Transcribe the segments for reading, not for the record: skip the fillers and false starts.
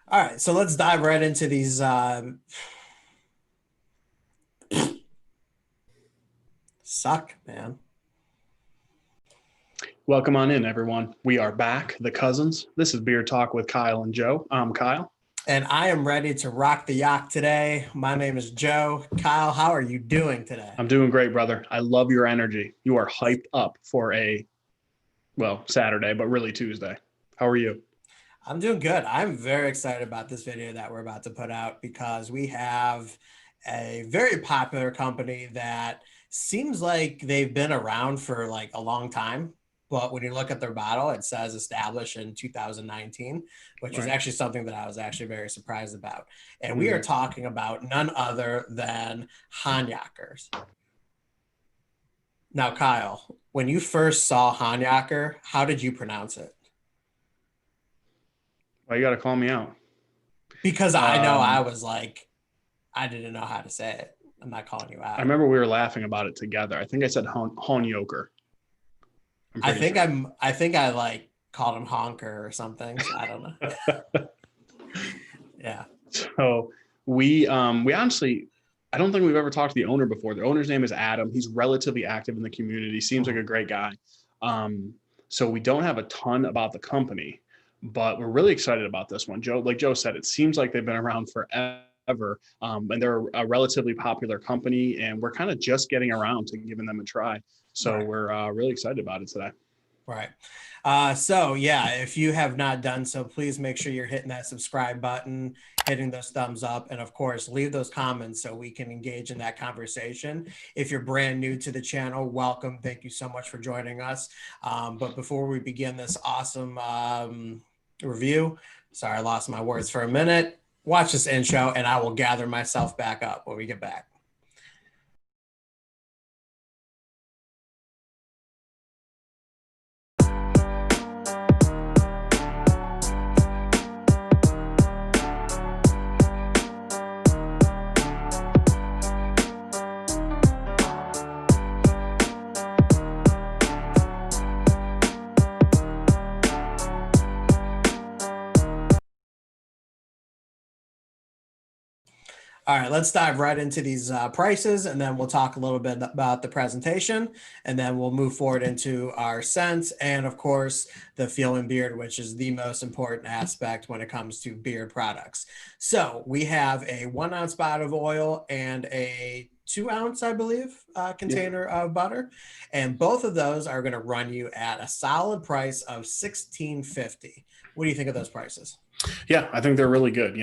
All right, so let's dive right into these. Suck, man. Welcome on in, everyone. We are back, the cousins. This is Beer Talk with Kyle and Joe. I'm Kyle. And I am ready to rock the yacht today. My name is Joe. Kyle, how are you doing today? I'm doing great, brother. I love your energy. You are hyped up for Saturday, but really Tuesday. How are you? I'm doing good. I'm very excited about this video that we're about to put out because we have a very popular company that seems like they've been around for like a long time. But when you look at their bottle, it says established in 2019, which is Right. actually something that I was actually very surprised about. And we are Mhm. talking about none other than Honyockers. Now, Kyle, when you first saw Honyocker, how did you pronounce it? Well, you got to call me out. Because I know I Um, was like, I didn't know how to say it. I'm not calling you I out. remember we were laughing about it together. I think I said Honyocker. I'm I pretty think sure. I like called him honker or something. So I don't know. Yeah. So we honestly, I don't think we've ever talked to the owner before. The owner's name is Adam. He's relatively active in the community. Seems like Mhm. a great guy. Um, so we don't have a ton about the company, but we're really excited about this one. Joe, like Joe said, it seems like they've been around forever, and they're a relatively popular company, and we're kind of just getting around to giving them a try. So Right. we're really excited about it today. Right. So yeah, if you have not done so, please make sure you're hitting that subscribe button, hitting those thumbs up, and of course, leave those comments so we can engage in that conversation. If you're brand new to the channel, welcome. Thank you so much for joining us. But before we begin this awesome review, sorry, I lost my words for a minute. Watch this intro, and I will gather myself back up when we get back. All right, let's dive right into these prices, and then we'll talk a little bit about the presentation, and then we'll move forward into our scents, and of course, the feel and beard, which is the most important aspect when it comes to beard products. So we have a 1 ounce bottle of oil and a 2 ounce, I believe, Yep. container of butter, and both of those are going to run you at a solid price of 16.50. What do you think of those prices? Yeah, I think they're really good.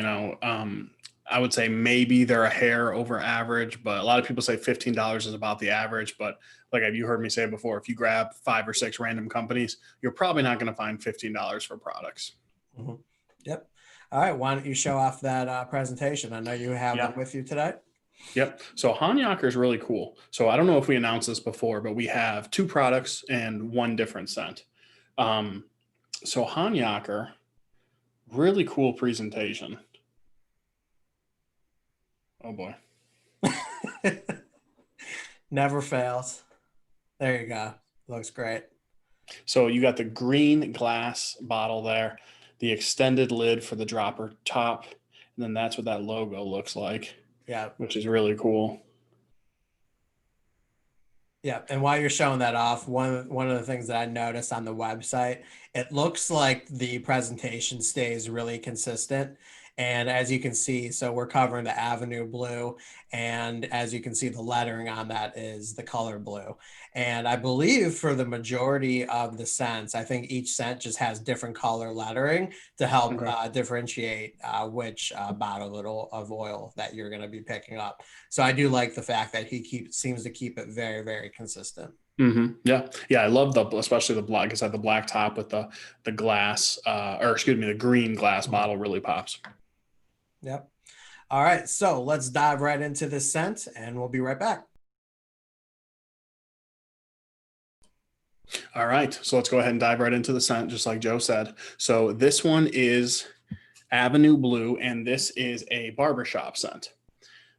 I would say maybe they're a hair over average, but a lot of people say $15 is about the average. But like you heard me say before, if you grab 5 or 6 random companies, you're probably not going to find $15 for products. Mhm. Yep. All right. Why don't you show off that presentation? I know you have them Yeah. with you today. Yep. So Honyocker is really cool. So I don't know if we announced this before, but we have 2 products and 1 different scent. Um, so Honyocker, really cool presentation. Oh boy. Never fails. There you go. Looks great. So you got the green glass bottle there, the extended lid for the dropper top, and then that's what that logo looks like, Yeah. which is really cool. Yeah. And while you're showing that off, one of the things that I noticed on the website, it looks like the presentation stays really consistent. And as you can see, so we're covering the Avenue blue. And as you can see, the lettering on that is the color blue. And I believe for the majority of the scents, I think each scent just has different color lettering to help Okay. differentiate which bottle of oil that you're going to be picking up. So I do like the fact that seems to keep it very, very consistent. Yeah, yeah, I love especially the black. I said the black top with the glass, or excuse me, the green glass Mhm. bottle really pops. Yep. All right. So let's dive right into this scent and we'll be right back. All right, so let's go ahead and dive right into the scent, just like Joe said. So this one is Avenue Blue, and this is a barbershop scent.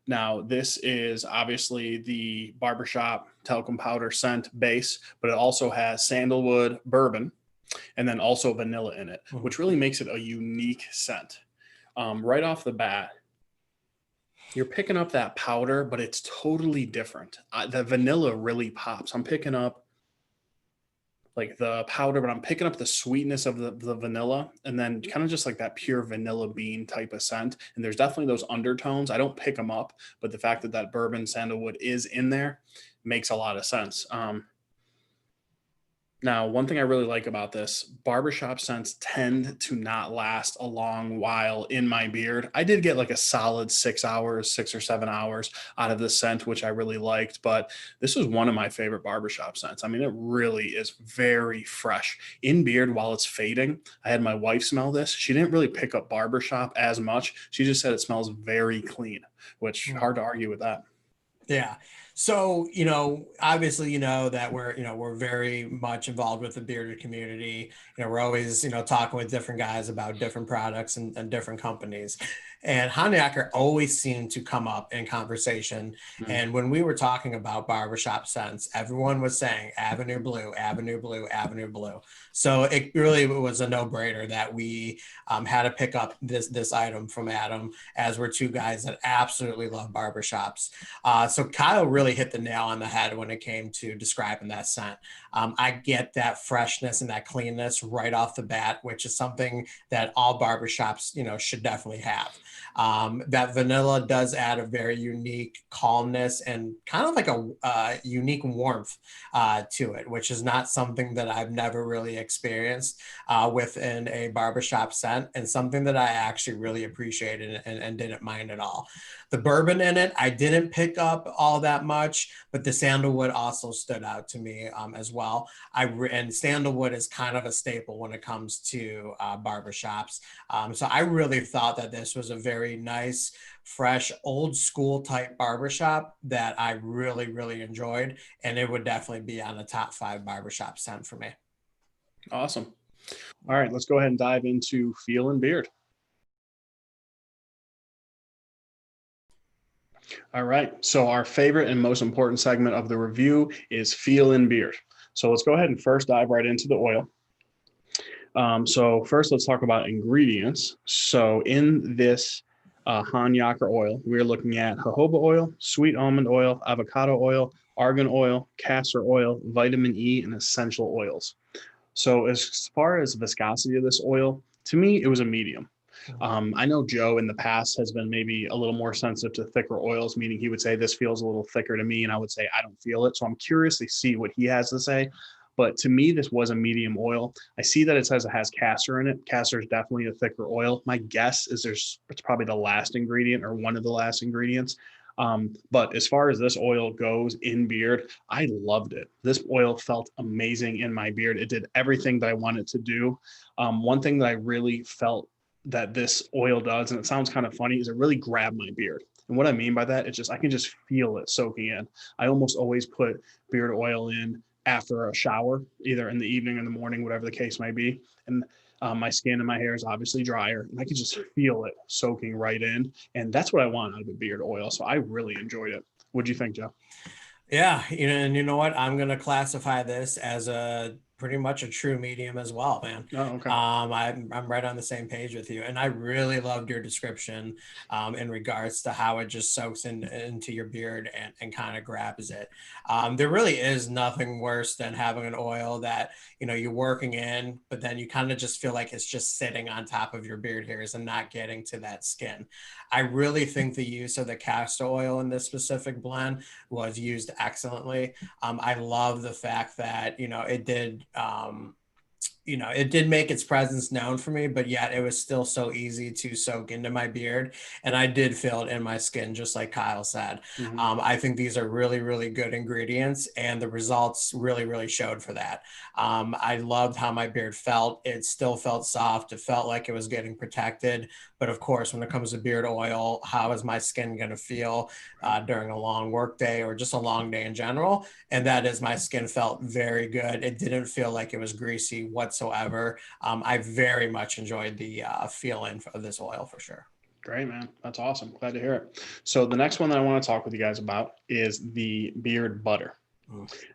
Now, this is obviously the barbershop talcum powder scent base, but it also has sandalwood, bourbon, and then also vanilla in it, Mhm. which really makes it a unique scent. right off the bat, you're picking up that powder, but it's totally different. The vanilla really pops. I'm picking up like the powder, but I'm picking up the sweetness of the vanilla, and then kind of just like that pure vanilla bean type of scent. And there's definitely those undertones. I don't pick them up, but the fact that that bourbon sandalwood is in there makes a lot of sense. Now, one thing I really like about this, barbershop scents tend to not last a long while in my beard. I did get like a solid 6 hours, 6 or 7 hours out of this scent, which I really liked, but this was one of my favorite barbershop scents. I mean, it really is very fresh in beard while it's fading. I had my wife smell this. She didn't really pick up barbershop as much. She just said it smells very clean, which hard to argue with that. Yeah. So, obviously, that we're very much involved with the bearded community. We're always, talking with different guys about different products and different companies. And Honyocker always seemed to come up in conversation. Mhm. And when we were talking about barbershop scents, everyone was saying Avenue Blue, Avenue Blue, Avenue Blue. So it really was a no-brainer that we had to pick up this item from Adam, as we're two guys that absolutely love barbershops. So Kyle really hit the nail on the head when it came to describing that scent. I get that freshness and that cleanness right off the bat, which is something that all barbershops, should definitely have. That vanilla does add a very unique calmness and kind of like a unique warmth to it, which is not something that I've never really experienced within a barbershop scent, and something that I actually really appreciated and didn't mind at all. The bourbon in it, I didn't pick up all that much, but the sandalwood also stood out to me as well. And sandalwood is kind of a staple when it comes to barbershops. So I really thought that this was a very nice, fresh, old school type barbershop that I really, really enjoyed. And it would definitely be on the top 5 barbershop scent for me. Awesome. All right, let's go ahead and dive into feel and beard. All right, so our favorite and most important segment of the review is feel and beard. So let's go ahead and first dive right into the oil. So first, let's talk about ingredients. So in this Honyocker oil, we're looking at jojoba oil, sweet almond oil, avocado oil, argan oil, castor oil, vitamin E, and essential oils. So as far as viscosity of this oil, to me, it was a medium. I know Joe in the past has been maybe a little more sensitive to thicker oils, meaning he would say this feels a little thicker to me, and I would say I don't feel it. So I'm curious to see what he has to say. But to me, this was a medium oil. I see that it says it has castor in it. Castor is definitely a thicker oil. My guess is it's probably the last ingredient or one of the last ingredients. But as far as this oil goes in beard, I loved it. This oil felt amazing in my beard. It did everything that I wanted to do. One thing that I really felt that this oil does, and it sounds kind of funny, is it really grabbed my beard. And what I mean by that, it's just I can just feel it soaking in. I almost always put beard oil in after a shower, either in the evening or in the morning, whatever the case may be. And my skin and my hair is obviously drier, and I can just feel it soaking right in. And that's what I want out of a beard oil. So I really enjoyed it. What do you think, Joe? Yeah, and you know what? I'm gonna classify this as a pretty much a true medium as well, man. Oh, okay. I'm right on the same page with you, and I really loved your description in regards to how it just soaks into your beard and kind of grabs it. There really is nothing worse than having an oil that you're working in, but then you kind of just feel like it's just sitting on top of your beard hairs and not getting to that skin. I really think the use of the castor oil in this specific blend was used excellently. I love the fact that it did make its presence known for me, but yet it was still so easy to soak into my beard. And I did feel it in my skin, just like Kyle said. Mm-hmm. I think these are really, really good ingredients, and the results really, really showed for that. I loved how my beard felt. It still felt soft. It felt like it was getting protected. But of course, when it comes to beard oil, how is my skin going to feel during a long work day or just a long day in general? And that is, my skin felt very good. It didn't feel like it was greasy whatsoever. I very much enjoyed the feeling of this oil for sure. Great, man. That's awesome. Glad to hear it. So the next one that I want to talk with you guys about is the beard butter.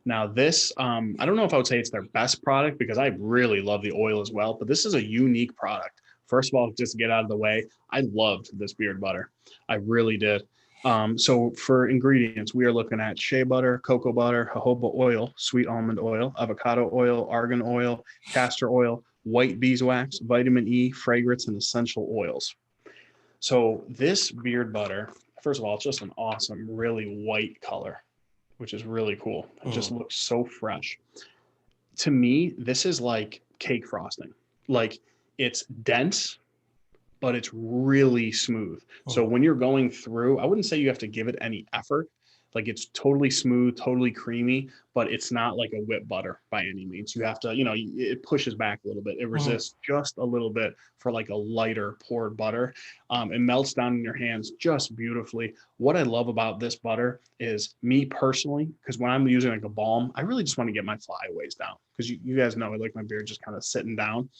Now this, I don't know if I would say it's their best product, because I really love the oil as well, but this is a unique product First of all, just to get out of the way, I loved this beard butter. I really did. So for ingredients, we are looking at shea butter, cocoa butter, jojoba oil, sweet almond oil, avocado oil, argan oil, castor oil, white beeswax, vitamin E, fragrance, and essential oils. So this beard butter, first of all, it's just an awesome, really white color, which is really cool. It just looks so fresh. To me, this is like cake frosting. Like it's dense, but it's really smooth. So when you're going through, I wouldn't say you have to give it any effort. Like it's totally smooth, totally creamy, but it's not like a whipped butter by any means. You have to, it pushes back a little bit. It resists just a little bit for like a lighter poured butter. It melts down in your hands just beautifully. What I love about this butter is me personally, because when I'm using like a balm, I really just want to get my flyaways down because you guys know I like my beard just kind of sitting down.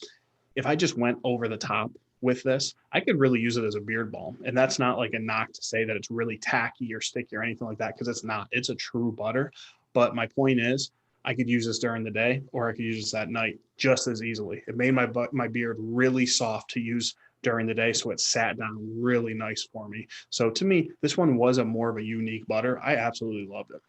If I just went over the top with this, I could really use it as a beard balm. And that's not like a knock to say that it's really tacky or sticky or anything like that, because it's not. It's a true butter. But my point is, I could use this during the day or I could use this at night just as easily. It made my beard really soft to use during the day, so it sat down really nice for me. So to me, this one was a more of a unique butter. I absolutely loved it.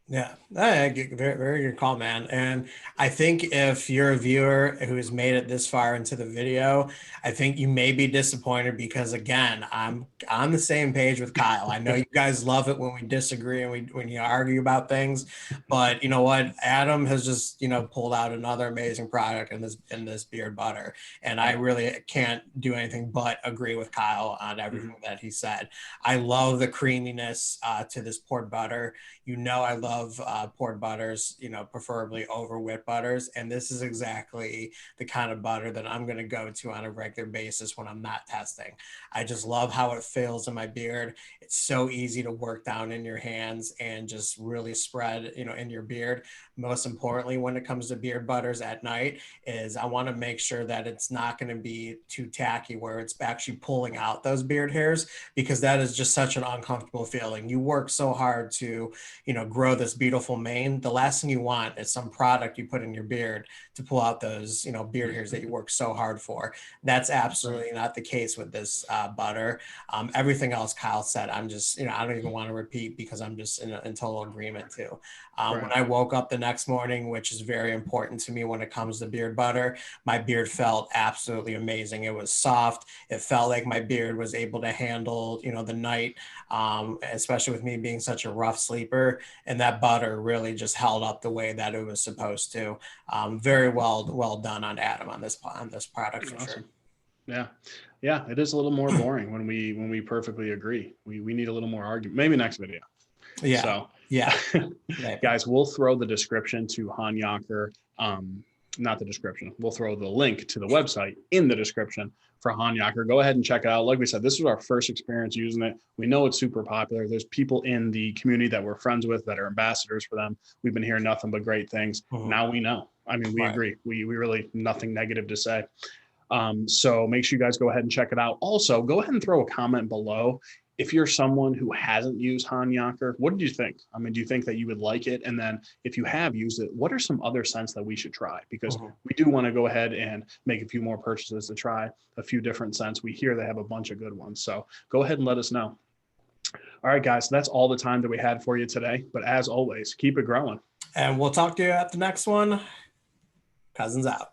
Yeah, very, very good call, man. And I think if you're a viewer who has made it this far into the video, I think you may be disappointed because again, I'm on the same page with Kyle. I know you guys love it when we disagree and when you argue about things, but you know what? Adam has just, pulled out another amazing product in this beard butter. And I really can't do anything but agree with Kyle on everything that he said. I love the creaminess to this poured butter. I love poured butters, preferably over whipped butters. And this is exactly the kind of butter that I'm going to go to on a regular basis when I'm not testing. I just love how it feels in my beard. It's so easy to work down in your hands and just really spread, in your beard. Most importantly, when it comes to beard butters at night is I want to make sure that it's not going to be too tacky where it's actually pulling out those beard hairs, because that is just such an uncomfortable feeling. You work so hard to, grow this beautiful mane. The last thing you want is some product you put in your beard to pull out those, beard hairs that you work so hard for. That's absolutely not the case with this butter. Everything else Kyle said, I'm just, I don't even want to repeat because I'm just in total agreement too. When I woke up the next morning, which is very important to me when it comes to beard butter, my beard felt absolutely amazing. It was soft. It felt like my beard was able to handle, the night, especially with me being such a rough sleeper. And that butter really just held up the way that it was supposed to. Very well done on Adam on this product for sure. Yeah, it is a little more boring when we perfectly agree. We need a little more argument. Maybe next video. Yeah. So yeah, guys, we'll throw the description to Honyocker. Not the description. We'll throw the link to the website in the description for Honyocker. Go ahead and check it out. Like we said, this was our first experience using it. We know it's super popular. There's people in the community that we're friends with that are ambassadors for them. We've been hearing nothing but great things. Now we know. I mean, we agree. We really nothing negative to say. So make sure you guys go ahead and check it out. Also, go ahead and throw a comment below. If you're someone who hasn't used Honyocker, what did you think? I mean, do you think that you would like it? And then if you have used it, what are some other scents that we should try? Because we do want to go ahead and make a few more purchases to try a few different scents. We hear they have a bunch of good ones. So go ahead and let us know. All right, guys, that's all the time that we had for you today. But as always, keep it growing. And we'll talk to you at the next one. Cousins out.